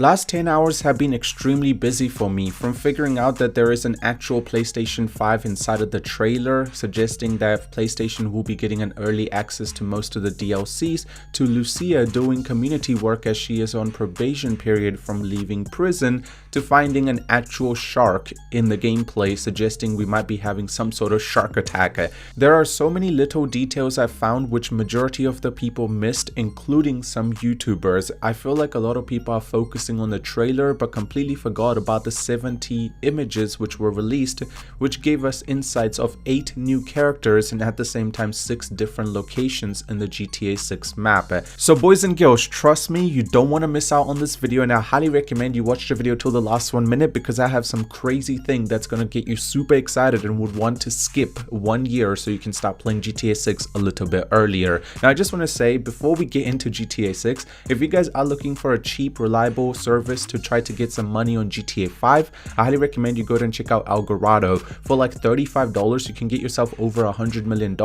Last 10 hours have been extremely busy for me, from figuring out that there is an actual PlayStation 5 inside of the trailer, suggesting that PlayStation will be getting an early access to most of the DLCs, to Lucia doing community work as she is on probation period from leaving prison, to finding an actual shark in the gameplay, suggesting we might be having some sort of shark attack. There are so many little details I found which majority of the people missed, including some YouTubers. I feel like a lot of people are focusing on the trailer but completely forgot about the 70 images which were released, which gave us insights of 8 new characters and at the same time 6 different locations in the GTA 6 map. So boys and girls, trust me, you don't want to miss out on this video, and I highly recommend you watch the video till the last 1 minute, because I have some crazy thing that's going to get you super excited and would want to skip 1 year so you can start playing GTA 6 a little bit earlier. Now I just want to say, before we get into GTA 6, if you guys are looking for a cheap, reliable service to try to get some money on GTA 5, I highly recommend you go ahead and check out Algorado. For like $35 you can get yourself over $100 million.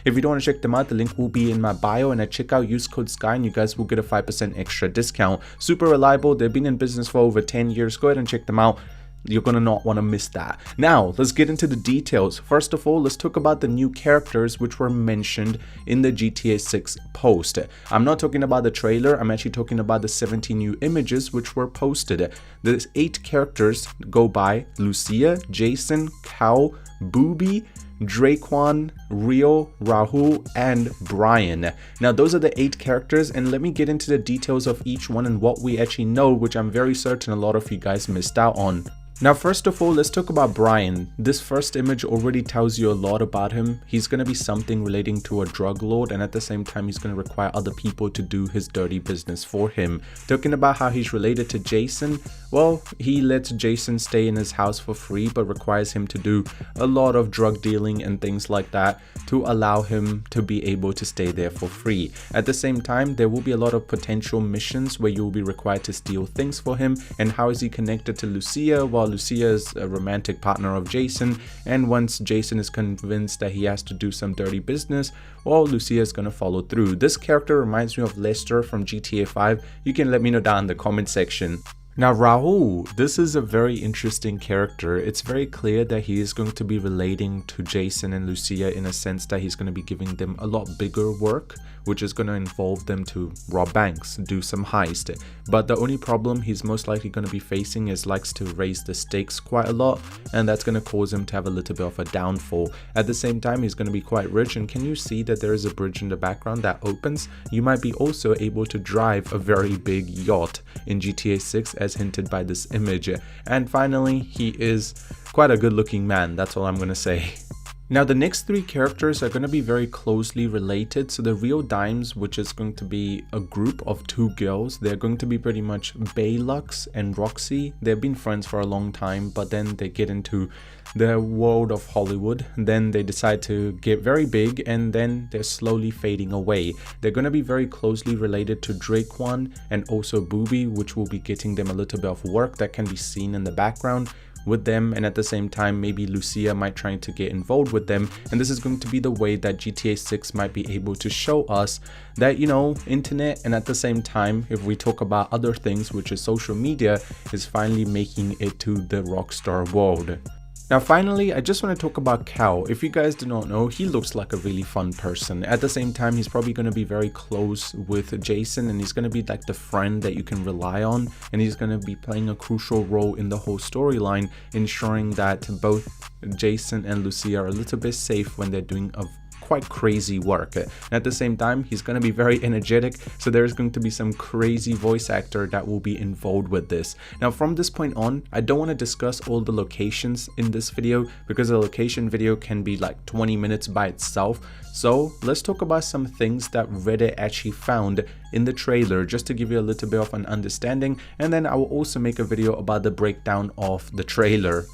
If you don't want to check them out, the link will be in my bio, and at checkout use code SKY and you guys will get a 5% extra discount. Super reliable, they've been in business for over 10 years. Go ahead and check them out. You're gonna not want to miss that. Now let's get into the details. First of all, let's talk about the new characters which were mentioned in the GTA 6 post. I'm not talking about the trailer, I'm actually talking about the 70 new images which were posted. There's 8 characters go by Lucia, Jason, Cal, Booby, Draquan, Rio, Rahul, and Brian. Now those are the 8 characters, and let me get into the details of each one and what we actually know, which I'm very certain a lot of you guys missed out on. Now first of all, let's talk about Brian. This first image already tells you a lot about him. He's going to be something relating to a drug lord, and at the same time he's going to require other people to do his dirty business for him. Talking about how he's related to Jason, well, he lets Jason stay in his house for free but requires him to do a lot of drug dealing and things like that to allow him to be able to stay there for free. At the same time, there will be a lot of potential missions where you will be required to steal things for him. And how is he connected to Lucia? Well, Lucia is a romantic partner of Jason, and once Jason is convinced that he has to do some dirty business, well, Lucia is going to follow through. This character reminds me of Lester from GTA 5. You can let me know down in the comment section. Now Rahul, this is a very interesting character. It's very clear that he is going to be relating to Jason and Lucia in a sense that he's going to be giving them a lot bigger work, which is going to involve them to rob banks, do some heist. But the only problem he's most likely going to be facing is likes to raise the stakes quite a lot, and that's going to cause him to have a little bit of a downfall. At the same time, he's going to be quite rich, and can you see that there is a bridge in the background that opens? You might be also able to drive a very big yacht in GTA 6 as hinted by this image. And finally, he is quite a good looking man, that's all I'm going to say. Now the next 3 characters are going to be very closely related. So the Real Dimes, which is going to be a group of 2 girls, they're going to be pretty much Baylux and Roxy. They've been friends for a long time, but then they get into the world of Hollywood, then they decide to get very big, and then they're slowly fading away. They're going to be very closely related to Draquan and also Booby, which will be getting them a little bit of work that can be seen in the background with them, and at the same time maybe Lucia might try to get involved with them. And this is going to be the way that GTA 6 might be able to show us that, you know, internet, and at the same time, if we talk about other things, which is social media, is finally making it to the Rockstar world. Now finally, I just want to talk about Cal. If you guys do not know, he looks like a really fun person. At the same time, he's probably going to be very close with Jason, and he's going to be like the friend that you can rely on, and he's going to be playing a crucial role in the whole storyline, ensuring that both Jason and Lucia are a little bit safe when they're doing a quite crazy work. And at the same time, he's going to be very energetic, so there's going to be some crazy voice actor that will be involved with this. Now from this point on, I don't want to discuss all the locations in this video, because a location video can be like 20 minutes by itself. So let's talk about some things that Reddit actually found in the trailer, just to give you a little bit of an understanding, and then I will also make a video about the breakdown of the trailer.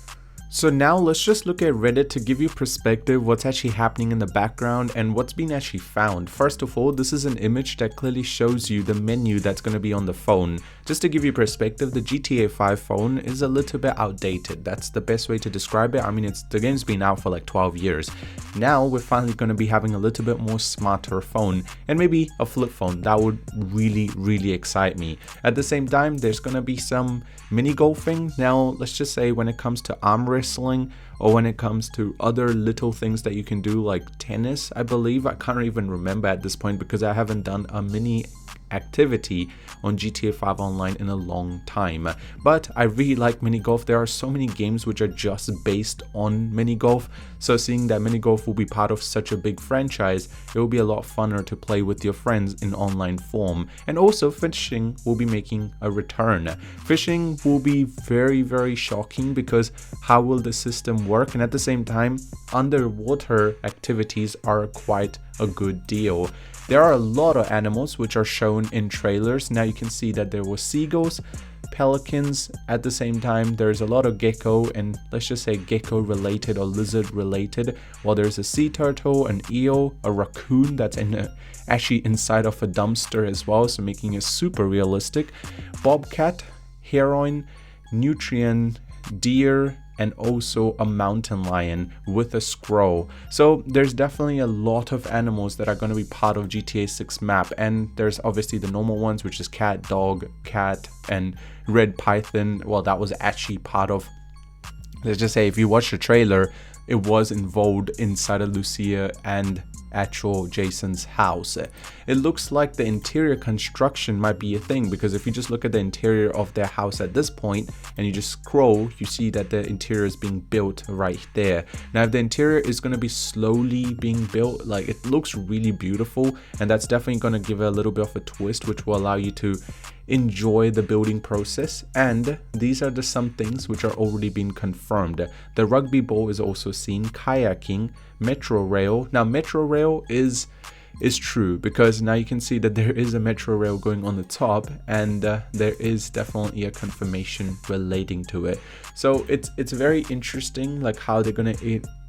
So now let's just look at Reddit to give you perspective what's actually happening in the background and what's been actually found. First of all, this is an image that clearly shows you the menu that's going to be on the phone. Just to give you perspective, the GTA 5 phone is a little bit outdated. That's the best way to describe it. I mean, the game's been out for like 12 years. Now we're finally going to be having a little bit more smarter phone and maybe a flip phone. That would really excite me. At the same time, there's going to be some mini golfing. Now, let's just say when it comes to arm wrestling or when it comes to other little things that you can do like tennis, I believe. I can't even remember at this point because I haven't done a mini activity on GTA 5 Online in a long time. But I really like mini golf. There are so many games which are just based on mini golf, so seeing that mini golf will be part of such a big franchise, it will be a lot funner to play with your friends in online form. And also fishing will be making a return. Fishing will be very shocking because how will the system work, and at the same time underwater activities are quite a good deal. There are a lot of animals which are shown in trailers. Now you can see that there were seagulls, pelicans. At the same time, there's a lot of gecko, and let's just say gecko related or lizard related. While there's a sea turtle, an eel, a raccoon that's actually inside of a dumpster as well, so making it super realistic. Bobcat, heron, nutrient, deer, and also a mountain lion with a scroll. So there's definitely a lot of animals that are going to be part of GTA 6 map, and there's obviously the normal ones, which is cat, dog, cat, and red python. Well, that was actually part of, let's just say, if you watch the trailer, it was involved inside of Lucia and actual Jason's house. It looks like the interior construction might be a thing, because if you just look at the interior of their house at this point and you just scroll, you see that the interior is being built right there. Now if the interior is going to be slowly being built, like, it looks really beautiful, and that's definitely going to give it a little bit of a twist, which will allow you to enjoy the building process. And these are some things which are already being confirmed. The rugby ball is also seen, kayaking, metro rail. Now metro rail is true, because now you can see that there is a metro rail going on the top, and there is definitely a confirmation relating to it. So it's very interesting, like how they're gonna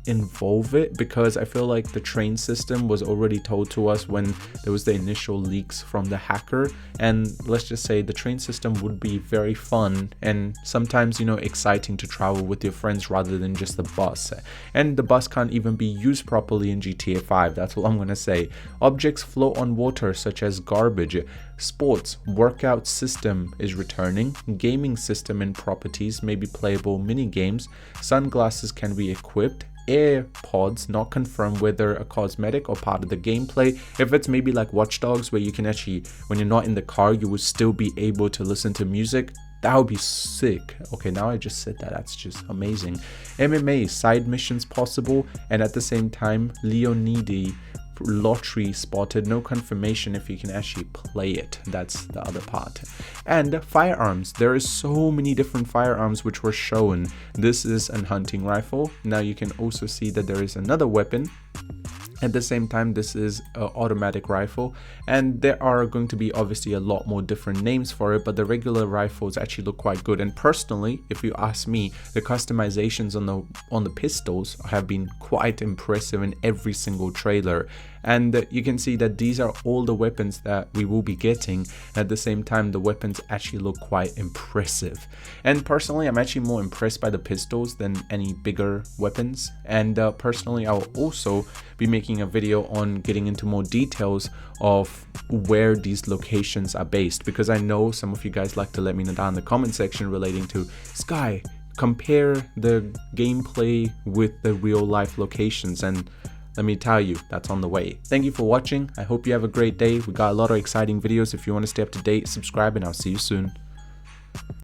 involve it, because I feel like the train system was already told to us when there was the initial leaks from the hacker, and let's just say the train system would be very fun and sometimes, you know, exciting to travel with your friends rather than just the bus. And the bus can't even be used properly in GTA 5, that's all I'm gonna say. Objects float on water such as garbage. Sports workout system is returning. Gaming system and properties may be playable mini games. Sunglasses can be equipped. AirPods not confirmed whether a cosmetic or part of the gameplay. If it's maybe like Watch Dogs, where you can actually, when you're not in the car, you will still be able to listen to music, that would be sick. Okay, now I just said that, that's just amazing. MMA side missions possible, and at the same time Leonidi lottery spotted, no confirmation if you can actually play it, that's the other part. And firearms, there is so many different firearms which were shown. This is a hunting rifle. Now you can also see that there is another weapon. At the same time, this is an automatic rifle, and there are going to be obviously a lot more different names for it, but the regular rifles actually look quite good. And personally, if you ask me, the customizations on the pistols have been quite impressive in every single trailer. And you can see that these are all the weapons that we will be getting. At the same time, the weapons actually look quite impressive. And personally, I'm actually more impressed by the pistols than any bigger weapons. And personally, I will also be making a video on getting into more details of where these locations are based, because I know some of you guys like to let me know down in the comment section relating to Sky, compare the gameplay with the real life locations, and let me tell you, that's on the way. Thank you for watching. I hope you have a great day. We got a lot of exciting videos. If you want to stay up to date, subscribe, and I'll see you soon.